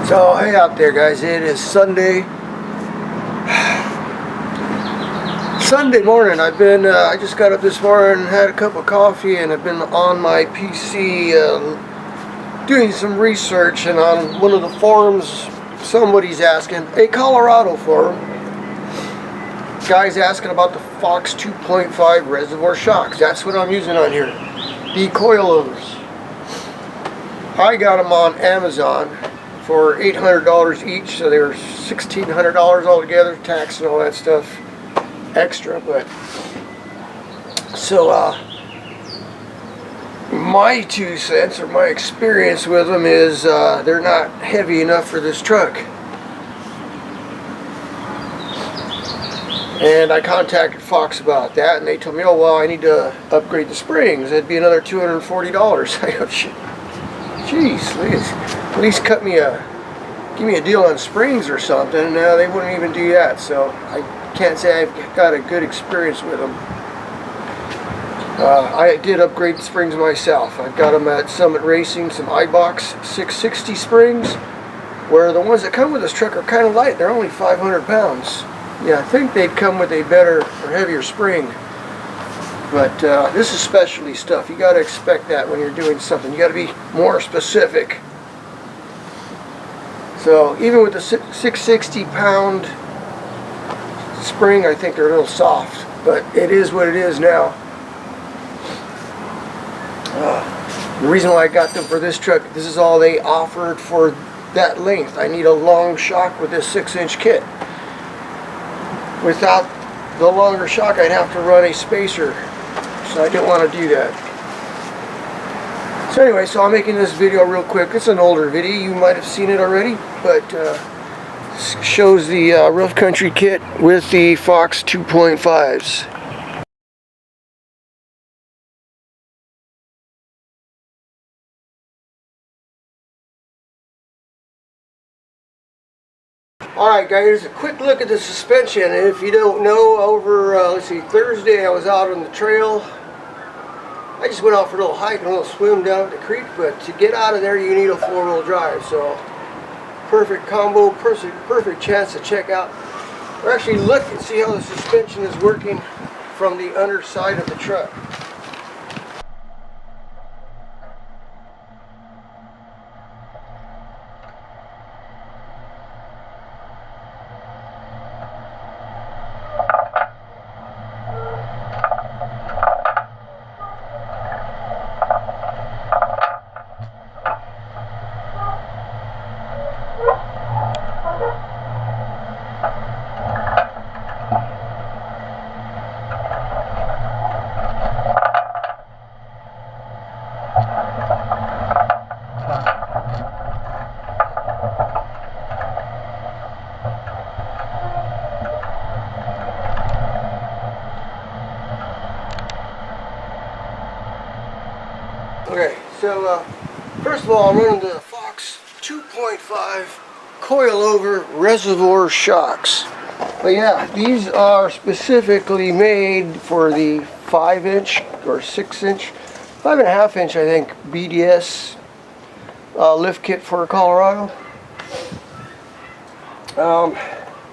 So hey out there guys, it is Sunday morning. I just got up this morning, had a cup of coffee, and I've been on my PC doing some research. And on one of the forums, somebody's asking, a Colorado forum, guy's asking about the Fox 2.5 reservoir shocks. That's what I'm using on here, the coilovers. I got them on Amazon for $800 each, so they were $1,600 altogether, tax and all that stuff extra. But so my 2 cents or my experience with them is they're not heavy enough for this truck. And I contacted Fox about that, and they told me, oh well, I need to upgrade the springs. It'd be another $240. I go, jeez, at least give me a deal on springs or something. No, they wouldn't even do that, so I can't say I've got a good experience with them. I did upgrade the springs myself. I've got them at Summit Racing, some iBox 660 springs, where the ones that come with this truck are kind of light. They're only 500 pounds. Yeah, I think they'd come with a better or heavier spring. But this is specialty stuff. You got to expect that when you're doing something. You got to be more specific. So even with the 660 pound spring, I think they're a little soft. But it is what it is now. The reason why I got them for this truck, this is all they offered for that length. I need a long shock with this 6-inch kit. Without the longer shock, I'd have to run a spacer. So I didn't want to do that. So anyway, so I'm making this video real quick. It's an older video. You might have seen it already, but shows the rough country kit with the Fox 2.5s. Alright guys, a quick look at the suspension. And if you don't know, over let's see, Thursday I was out on the trail. I just went out for a little hike and a little swim down at the creek, but to get out of there you need a 4-wheel drive. So perfect combo, perfect chance to check out or actually look and see how the suspension is working from the underside of the truck. Okay, so first of all, I'm running the Fox 2.5 Coil-over reservoir shocks. But yeah, these are specifically made for the 5-inch or 6-inch, 5.5-inch I think, BDS lift kit for Colorado.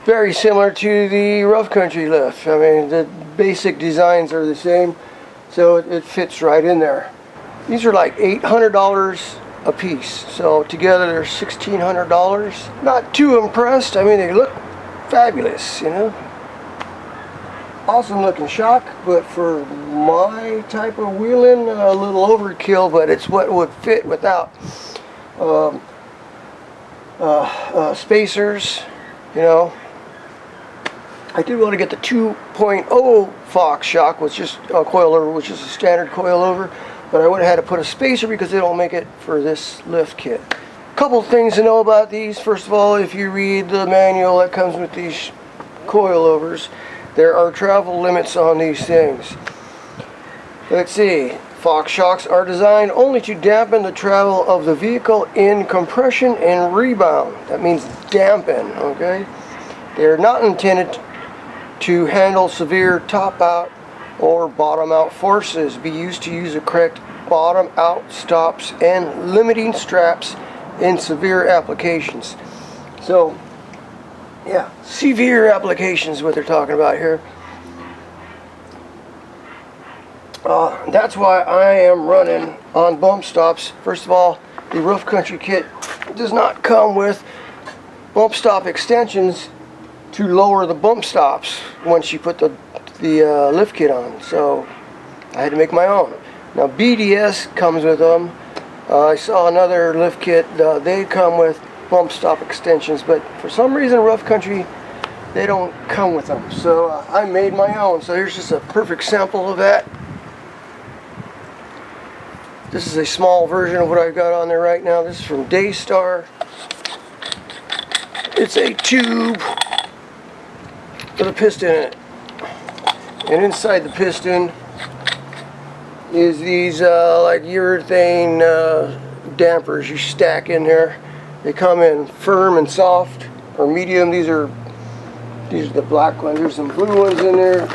Very similar to the rough country lift. I mean, the basic designs are the same, so it fits right in there. These are like $800 a piece, so together they're $1,600. Not too impressed. I mean, they look fabulous, you know. Awesome looking shock, but for my type of wheeling, a little overkill, but it's what would fit without spacers, you know. I did want to get the 2.0 Fox shock, which is a coilover, which is a standard coilover. But I would have had to put a spacer because they don't make it for this lift kit. Couple things to know about these. First of all, if you read the manual that comes with these coilovers, there are travel limits on these things. Let's see. Fox shocks are designed only to dampen the travel of the vehicle in compression and rebound. That means dampen, okay? They're not intended to handle severe top out or bottom out forces. Be used to use the correct bottom out stops and limiting straps in severe applications. So yeah, severe applications is what they're talking about here. That's why I am running on bump stops. First of all, the Rough Country kit does not come with bump stop extensions to lower the bump stops once you put the lift kit on. So I had to make my own. Now BDS comes with them. I saw another lift kit. They come with bump stop extensions, but for some reason Rough Country, they don't come with them. So I made my own. So here's just a perfect sample of that. This is a small version of what I've got on there right now. This is from Daystar. It's a tube with a piston in it. And inside the piston is these like urethane dampers you stack in there. They come in firm and soft or medium. These are the black ones. There's some blue ones in there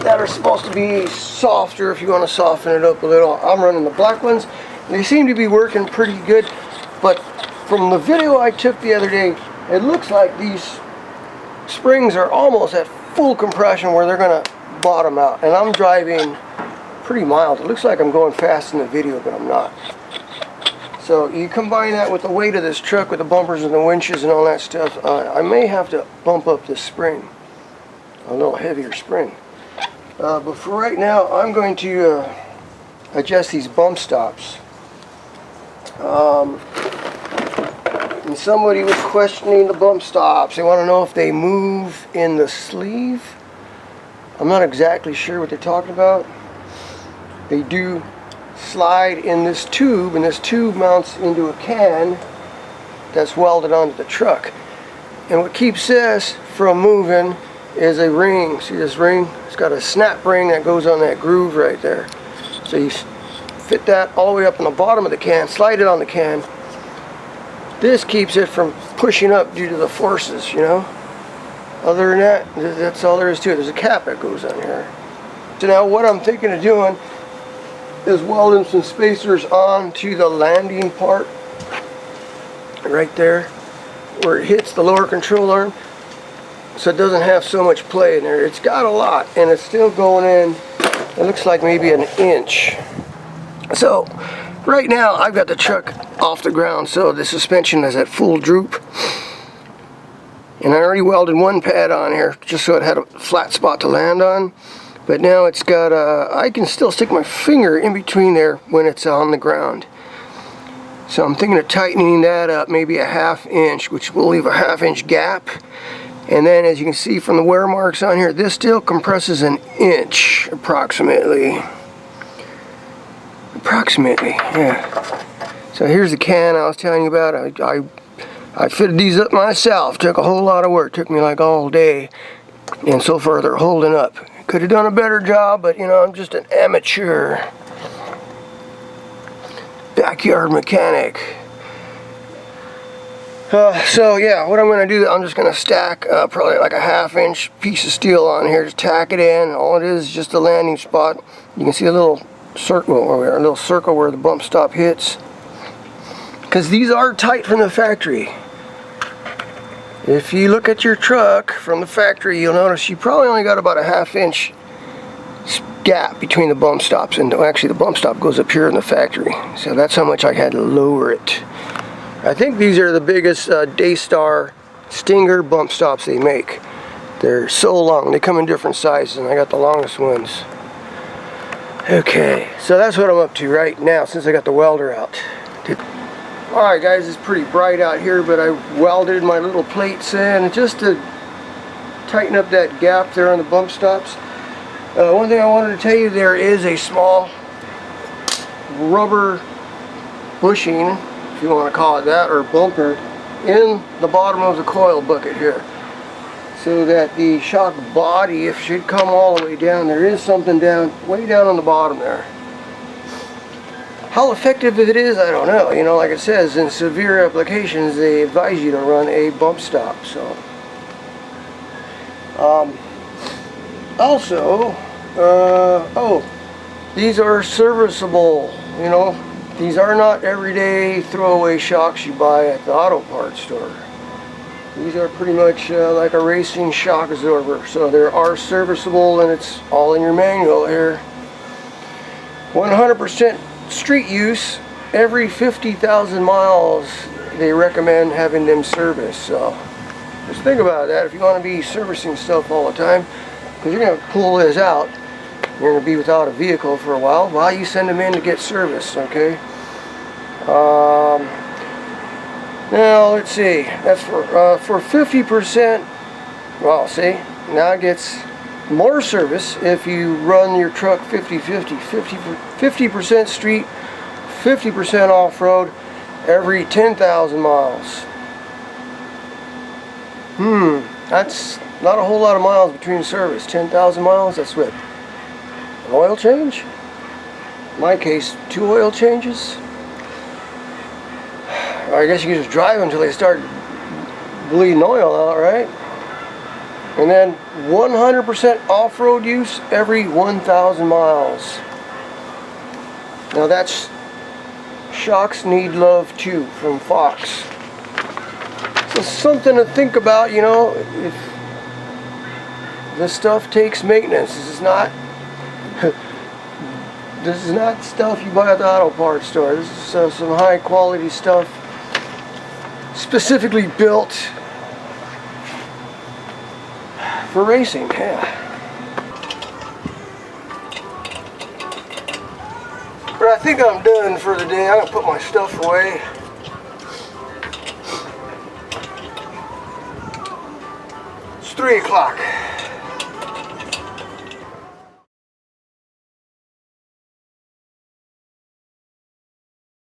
that are supposed to be softer if you want to soften it up a little. I'm running the black ones. They seem to be working pretty good, but from the video I took the other day, it looks like these springs are almost at full compression where they're going to bottom out. And I'm driving pretty mild. It looks like I'm going fast in the video, but I'm not. So you combine that with the weight of this truck, with the bumpers and the winches and all that stuff, I may have to bump up this spring. A little heavier spring. But for right now, I'm going to adjust these bump stops. And somebody was questioning the bump stops. They want to know if they move in the sleeve. I'm not exactly sure what they're talking about. They do slide in this tube, and this tube mounts into a can that's welded onto the truck. And what keeps this from moving is a ring. See this ring? It's got a snap ring that goes on that groove right there. So you fit that all the way up in the bottom of the can, slide it on the can. This keeps it from pushing up due to the forces, you know. Other than that, that's all there is to it. There's a cap that goes on here. So now what I'm thinking of doing is welding some spacers onto the landing part right there where it hits the lower control arm, so it doesn't have so much play in there. It's got a lot, and it's still going in, it looks like maybe an inch. So right now I've got the truck off the ground, so the suspension is at full droop, and I already welded one pad on here just so it had a flat spot to land on. But now it's got I can still stick my finger in between there when it's on the ground. So I'm thinking of tightening that up maybe a 1/2 inch, which will leave a 1/2 inch gap. And then as you can see from the wear marks on here, this still compresses an inch approximately. Yeah. So here's the can I was telling you about. I fitted these up myself. Took a whole lot of work. Took me like all day. And so far they're holding up. Could have done a better job, but you know, I'm just an amateur backyard mechanic. So yeah, what I'm going to do, I'm just going to stack probably like a 1/2 inch piece of steel on here. Just tack it in. All it is just a landing spot. You can see a little circle where the bump stop hits. Because these are tight from the factory. If you look at your truck from the factory, you'll notice you probably only got about a 1/2 inch gap between the bump stops, and actually the bump stop goes up here in the factory. So that's how much I had to lower it. I think these are the biggest Daystar Stinger bump stops they make. They're so long. They come in different sizes, and I got the longest ones. Okay, so that's what I'm up to right now since I got the welder out. Alright guys, it's pretty bright out here, but I welded my little plates in just to tighten up that gap there on the bump stops. One thing I wanted to tell you, there is a small rubber bushing, if you want to call it that, or bumper, in the bottom of the coil bucket here. So that the shock body, if it should come all the way down, there is something way down on the bottom there. How effective it is, I don't know. You know, like it says, in severe applications, they advise you to run a bump stop. So, also, oh, these are serviceable. You know, These are not everyday throwaway shocks you buy at the auto parts store. These are pretty much like a racing shock absorber, so they are serviceable, and it's all in your manual here. 100% street use. Every 50,000 miles they recommend having them serviced. So just think about that if you want to be servicing stuff all the time, because you're going to pull this out. You're going to be without a vehicle for a while you send them in to get serviced, okay? Now let's see, that's for 50%, well, see, now it gets more service if you run your truck 50% street, 50% off-road every 10,000 miles. That's not a whole lot of miles between service. 10,000 miles, that's what? An oil change? In my case, 2 oil changes. I guess you can just drive until they start bleeding oil out, right? And then 100% off-road use every 1,000 miles. Now that's Shocks Need Love Too from Fox. So something to think about, you know, if this stuff takes maintenance. This is not stuff you buy at the auto parts store. This is some high quality stuff, specifically built for racing. Yeah. But I think I'm done for the day. I'm gonna put my stuff away. It's 3 o'clock.